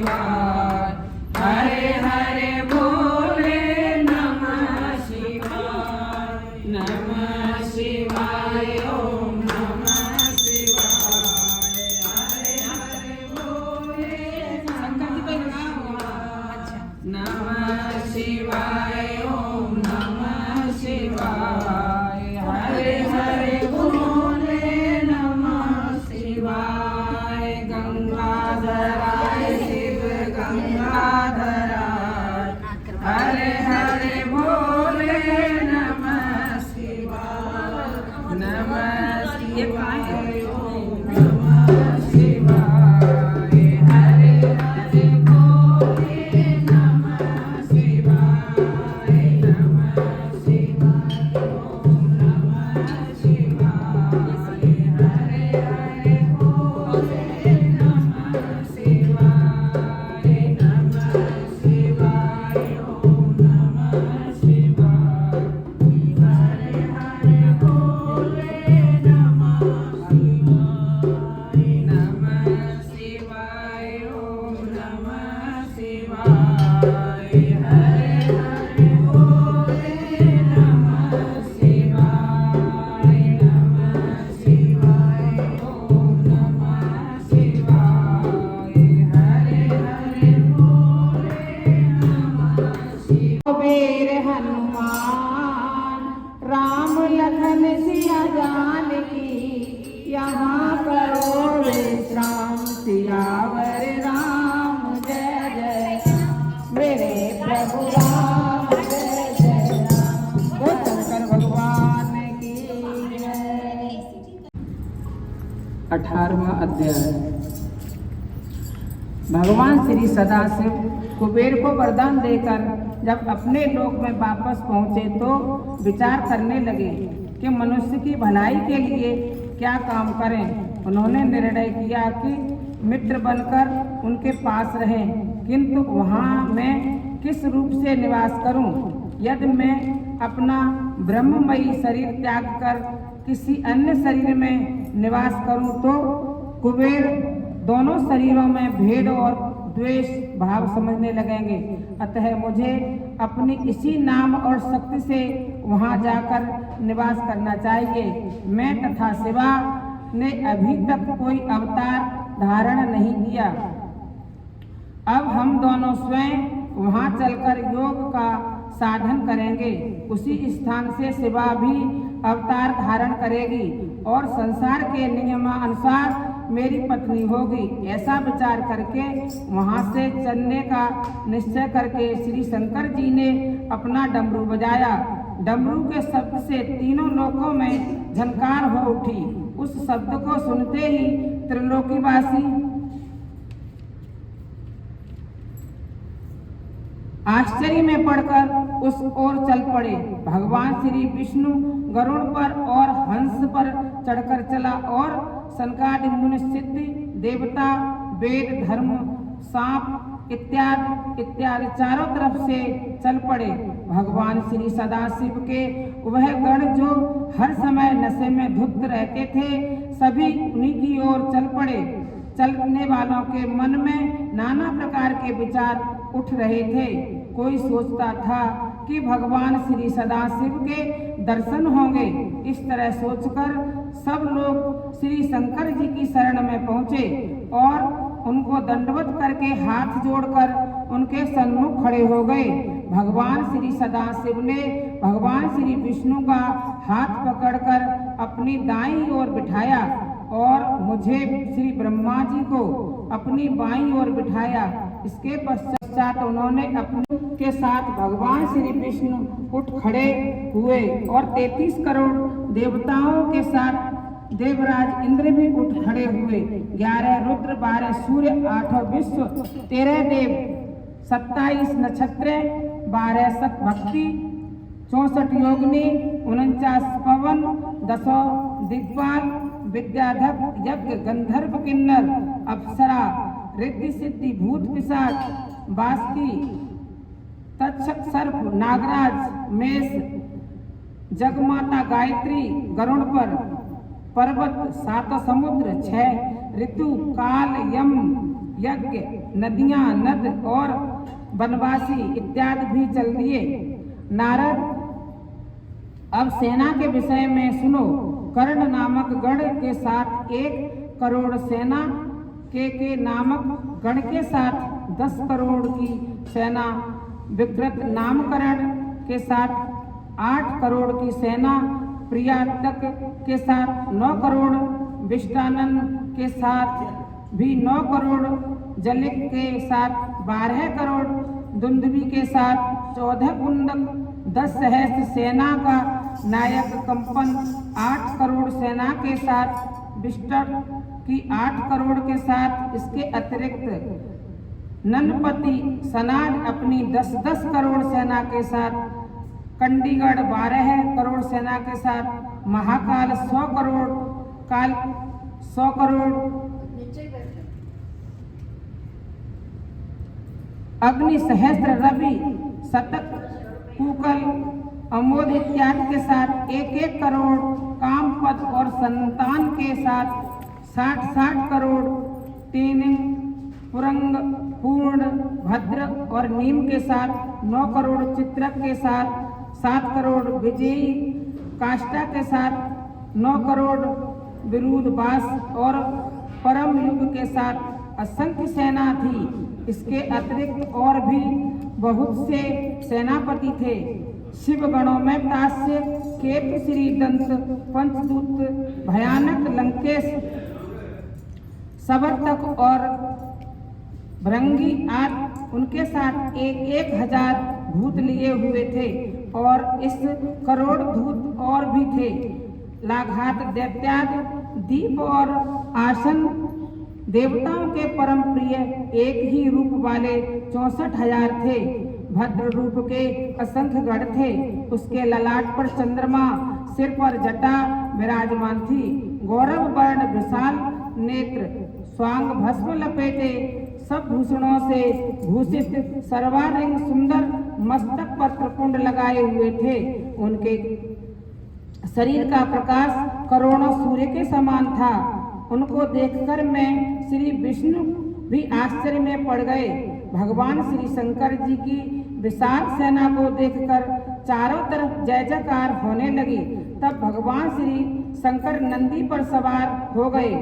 शिवाय, हरे हरे बोले नमः शिवाय, नमः शिवाय, ओम नमः शिवाय, हरे हरे बोले नमः शिवाय, ओम नमः शिवाय, हरे हरे बोले नमः शिवाय, गंगाधराय शिव गंगाधराय, हरे हरे बोले नमः शिवाय, नमः शिवाय, ओम नमः शिवाय, हरे हरे बोले नमः शिवाय, नमः शिवाय, ओम नमः शिवाय, हरे हरे बोले नमः शिवाय, नमः शिवाय, ओम नमः शिवाय, हरे हरे बोले नमः शिवाय, नमः शिवाय, ओम नमः शिवाय, हरे हरे बोले नमः शिवाय, नमः शिवाय, ओम नमः शिवाय, हरे हरे बोले नमः शिवाय। वीर हनुमान राम लखन सिया जानकी, यहाँ करो विश्राम सियावर राम जय जय राम। मेरे प्रभु राम जय जय राम। वो शंकर भगवान की जय। 18वां अध्याय। भगवान श्री सदाशिव कुबेर को वरदान देकर जब अपने लोक में वापस पहुंचे तो विचार करने लगे कि मनुष्य की भलाई के लिए क्या काम करें। उन्होंने निर्णय किया कि मित्र बनकर उनके पास रहें, किंतु वहाँ मैं किस रूप से निवास करूं? यदि मैं अपना ब्रह्ममयी शरीर त्याग कर किसी अन्य शरीर में निवास करूं तो कुबेर दोनों शरीरों में भेद और द्वेष भाव समझने लगेंगे। अतः मुझे अपनी इसी नाम और शक्ति से वहां जाकर निवास करना चाहिए। मैं तथा शिवा ने अभी तक कोई अवतार धारण नहीं किया। अब हम दोनों स्वयं वहां चलकर योग का साधन करेंगे। उसी स्थान से शिवा भी अवतार धारण करेगी और संसार के नियमानुसार मेरी पत्नी होगी। ऐसा विचार करके वहां से चलने का निश्चय करके श्री शंकर जी ने अपना डमरू बजाया। डमरू के शब्द से तीनों लोकों में झनकार हो उठी। उस शब्द को सुनते ही त्रिलोकीवासी आश्चर्य में पड़कर उस ओर चल पड़े। भगवान श्री विष्णु गरुड़ पर और हंस पर चढ़कर चला और सनकादि मुनि सिद्धि देवता वेद धर्म सांप इत्यादि चारों तरफ से चल पड़े। भगवान श्री सदाशिव के वह गण जो हर समय नशे में धुत रहते थे सभी उन्हीं की ओर चल पड़े। चलने वालों के मन में नाना प्रकार के विचार उठ रहे थे। कोई सोचता था कि भगवान श्री सदाशिव के दर्शन होंगे। इस तरह सोचकर सब लोग श्री शंकर जी की शरण में पहुँचे और उनको दंडवत करके हाथ जोड़कर उनके सन्मुख खड़े हो गए। भगवान श्री सदाशिव ने भगवान श्री विष्णु का हाथ पकड़कर अपनी दाईं ओर बिठाया और मुझे श्री ब्रह्मा जी को अपनी बाईं ओर बिठाया। इसके पश्चात उन्होंने अपने के साथ भगवान श्री विष्णु उठ खड़े हुए और 33 करोड़ देवताओं के साथ देवराज इंद्र भी उठ खड़े हुए। 11 रुद्र, 12 सूर्य, 8 विश्व, 13 देव, 27 नक्षत्र, 12 सत भक्ति, 64 योगिनी, 49 पवन, 10 दिग्पाल, विद्याधर, यज्ञ, गंधर्व, किन्नर, अप्सरा, रिद्धि सिद्धि, भूत पिशाच, बास्की, तक्षक, सर्प, नागराज, मेष, जगमाता गायत्री, गरुड़ पर पर्वत, 7 समुद्र, 6 ऋतु, काल, यम, यज्ञ, नदियां, नद और वनवासी इत्यादि भी चल दिए। नारद, अब सेना के विषय में सुनो। कर्ण नामक गण के साथ 1 करोड़ सेना, के नामक गण के साथ 10 करोड़ की सेना, विकृत नामकरण के साथ 8 करोड़ की सेना, प्रियातक के साथ 9 करोड़, विष्टानन के साथ भी 9 करोड़, जलिक के साथ 12 करोड़, दुंदुभी के साथ 14 कुंदक, 10 सहस्त्र सेना का नायक कंपन 8 करोड़ सेना के साथ, विष्टर की 8 करोड़ के साथ, इसके अतिरिक्त ननपति सनाद अपनी 10-10 करोड़ सेना के साथ, कंडीगढ़ 12 करोड़ सेना के साथ, महाकाल 100 करोड़, काल 100 करोड़, अग्नि सहस्त्र, रवि, शतक, कुकल, अमोद इत्यादि के साथ 1-1 करोड़, कामपद और संतान के साथ 60-60 करोड़, तीन पुरंग, पूर्ण, भद्र और नीम के साथ 9 करोड़, चित्रक के साथ 7 करोड़, विजयी काष्ठा के साथ 9 करोड़, विरुद्ध बास और परम युग के साथ असंख्य सेना थी। इसके अतिरिक्त और भी बहुत से सेनापति थे। शिव गणों में तास्य, केतु, श्री दंत, पंचदूत, भयानक, लंकेश, सबर्तक और भृंगी आदि उनके साथ 1,000 भूत लिए हुए थे और इस करोड़ भूत और भी थे। लाघात, दैत्यादि, दीप और आसन देवताओं के परम प्रिय एक ही रूप वाले 64,000 थे। भद्र रूप के असंख्य गढ़ थे। उसके ललाट पर चंद्रमा, सिर पर जटा विराजमान थी। गौरव वर्ण, विशाल नेत्र, स्वांग भस्म लपेटे, सब भूषणों से भूषित, सर्वांग सुंदर, मस्तक पर त्रिपुंड लगाए हुए थे। उनके शरीर का प्रकाश करोड़ों सूर्य के समान था। उनको देखकर मैं श्री विष्णु भी आश्चर्य में पड़ गए। भगवान श्री शंकर जी की विशाल सेना को देखकर चारों तरफ जय जयकार होने लगी। तब भगवान श्री शंकर नंदी पर सवार हो गए।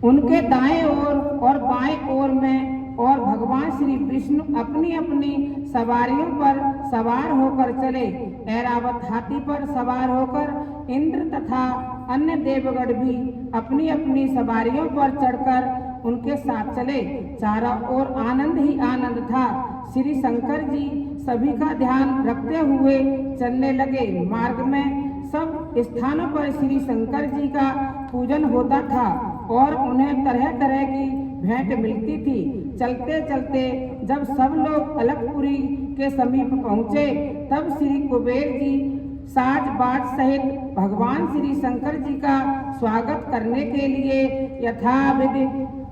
उनके दाएं ओर और बाएं ओर में और भगवान श्री विष्णु अपनी अपनी सवारियों पर सवार होकर चले। ऐरावत हाथी पर सवार होकर इंद्र तथा अन्य देवगण भी अपनी अपनी सवारियों पर चढ़कर उनके साथ चले। चारों ओर आनंद ही आनंद था। श्री शंकर जी सभी का ध्यान रखते हुए चलने लगे। मार्ग में सब स्थानों पर श्री शंकर जी का पूजन होता था और उन्हें तरह तरह की भेंट मिलती थी। चलते चलते जब सब लोग अलकपुरी के समीप पहुँचे, तब श्री कुबेर जी साज बाज सहित भगवान श्री शंकर जी का स्वागत करने के लिए यथाविधि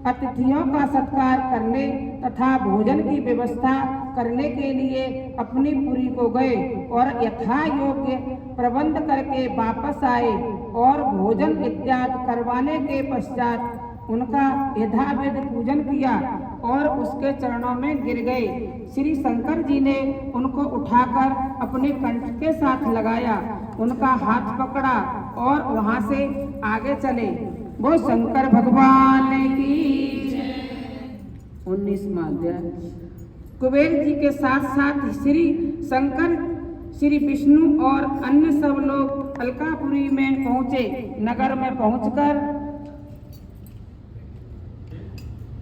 अतिथियों का सत्कार करने तथा भोजन की व्यवस्था करने के लिए अपनी पुरी को गए और यथा योग्य प्रबंध करके वापस आए और भोजन इत्यादि करवाने के पश्चात उनका यथाविध पूजन किया और उसके चरणों में गिर गए। श्री शंकर जी ने उनको उठाकर अपने कंठ के साथ लगाया, उनका हाथ पकड़ा और वहां से आगे चले। वो शंकर भगवान की 19वां अध्याय। कुबेर जी के साथ साथ श्री शंकर, श्री विष्णु और अन्य सब लोग अलकापुरी में पहुँचे। नगर में पहुंचकर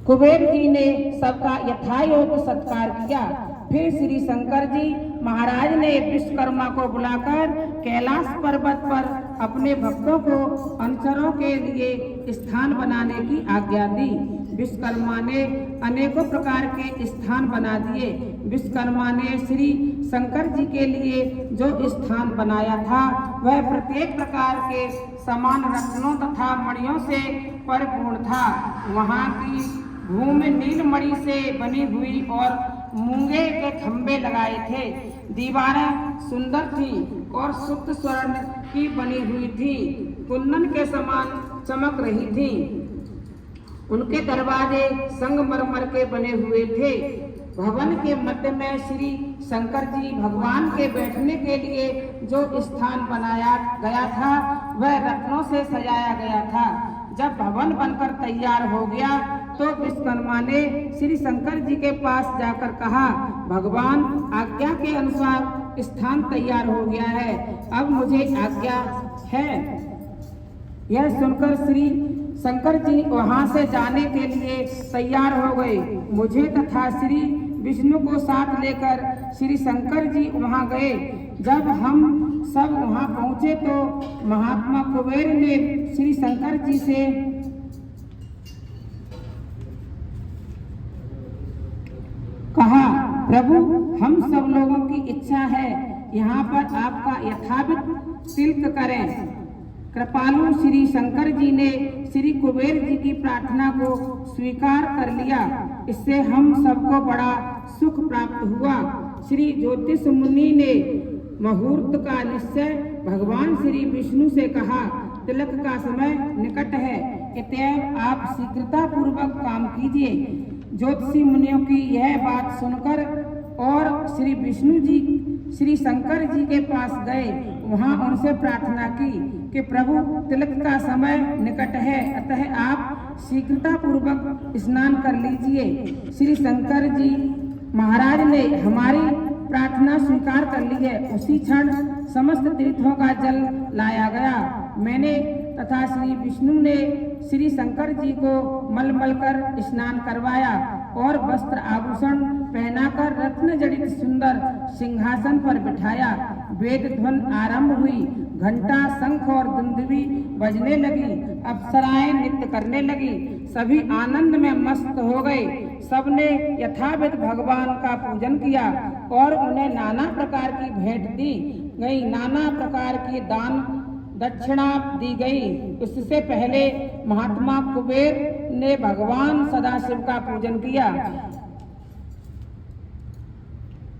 कुबेर जी ने सबका यथायोग्य सत्कार किया। फिर श्री शंकर जी महाराज ने विश्वकर्मा को बुलाकर कैलाश पर्वत पर अपने भक्तों को अनुचरों के लिए स्थान बनाने की आज्ञा दी। विश्वकर्मा ने अनेकों प्रकार के स्थान बना दिए। विश्वकर्मा ने श्री शंकर जी के लिए जो स्थान बनाया था वह प्रत्येक प्रकार के समान रत्नों तथा मणियों से परिपूर्ण था। वहाँ की भूमि नील मणि से बनी हुई और मूंगे के खंभे लगाए थे। दीवारें सुंदर थी और शुद्ध स्वर्ण की बनी हुई थी। कुंदन के समान चमक रही थी। उनके दरवाजे संगमरमर के बने हुए थे। भवन के मध्य में श्री शंकर जी भगवान के बैठने के लिए जो स्थान बनाया गया था वह रत्नों से सजाया गया था। जब भवन बनकर तैयार हो गया तो विश्वकर्मा ने श्री शंकर जी के पास जाकर कहा, भगवान आज्ञा के अनुसार स्थान तैयार हो गया है, अब मुझे आज्ञा है। यह सुनकर श्री शंकर जी वहां से जाने के लिए तैयार हो गए। मुझे तथा श्री विष्णु को साथ लेकर श्री शंकर जी वहां गए। जब हम सब वहां पहुंचे तो महात्मा कुबेर ने श्री शंकर जी से कहा, प्रभु हम सब लोगों की इच्छा है यहाँ पर आपका यथावत तिलक करें। कृपालु श्री शंकर जी ने श्री कुबेर जी की प्रार्थना को स्वीकार कर लिया। इससे हम सबको बड़ा सुख प्राप्त हुआ। श्री ज्योतिष मुनि ने मुहूर्त का निश्चय भगवान श्री विष्णु से कहा, तिलक का समय निकट है, अतएव आप शीघ्रता पूर्वक काम कीजिए। ज्योतिषी मुनियों की यह बात सुनकर और श्री विष्णु जी श्री शंकर जी के पास गए। वहां उनसे प्रार्थना की कि प्रभु तिलक का समय निकट है, अतः आप शीघ्रता पूर्वक स्नान कर लीजिए। श्री शंकर जी महाराज ने हमारी प्रार्थना स्वीकार कर ली है। उसी क्षण समस्त तीर्थों का जल लाया गया। मैंने तथा श्री विष्णु ने श्री शंकर जी को मल कर स्नान करवाया और वस्त्र आभूषण पहनाकर रत्न जड़ित सुंदर सिंहासन पर बिठाया। वेद ध्वन आरंभ हुई, घंटा शंख और दुंदुभी बजने लगी, अप्सराएं नृत्य करने लगी। सभी आनंद में मस्त हो गए। सबने यथाविध भगवान का पूजन किया और उन्हें नाना प्रकार की भेंट दी गई, नाना प्रकार की दान दक्षिणा दी गई। उससे पहले महात्मा कुबेर ने भगवान सदाशिव का पूजन किया।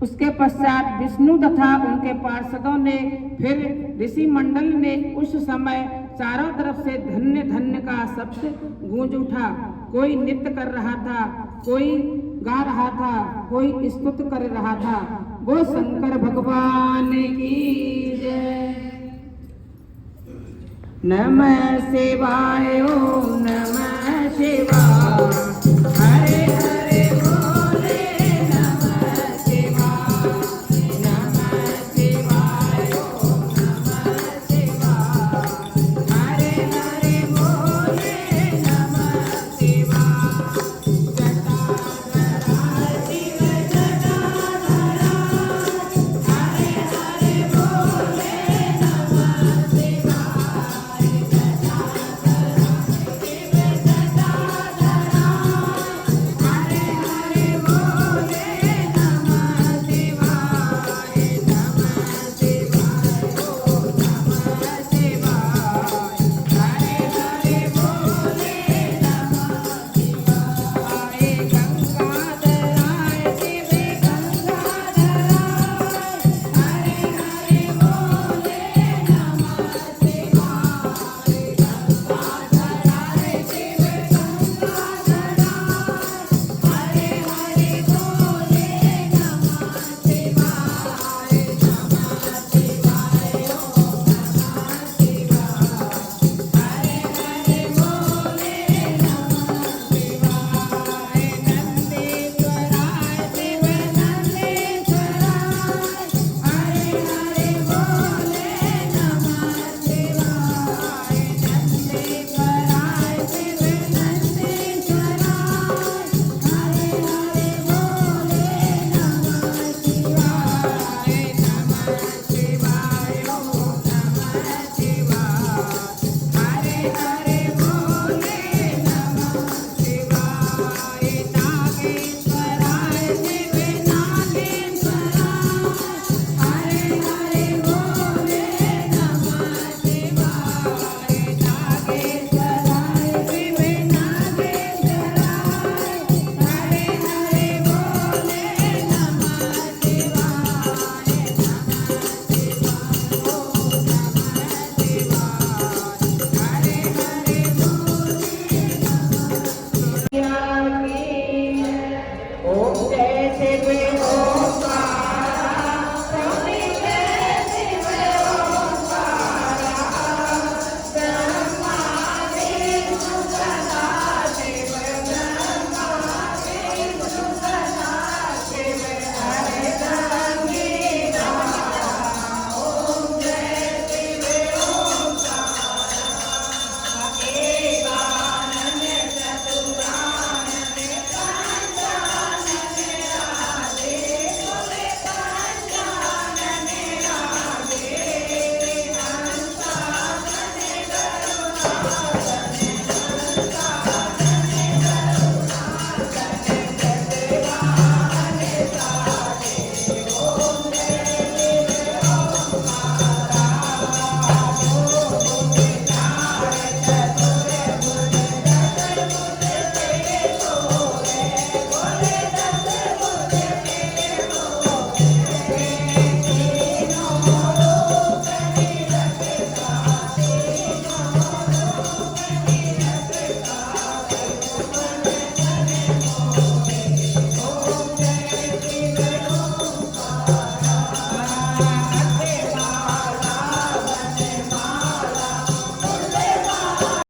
उसके पश्चात विष्णु तथा उनके पार्षदों ने, फिर ऋषि मंडल ने। उस समय चारों तरफ से धन्य धन्य का शब्द गूंज उठा। कोई नृत्य कर रहा था, कोई गा रहा था, कोई स्तुति कर रहा था। वो शंकर भगवान की जय। नमः शिवाय ओम नमः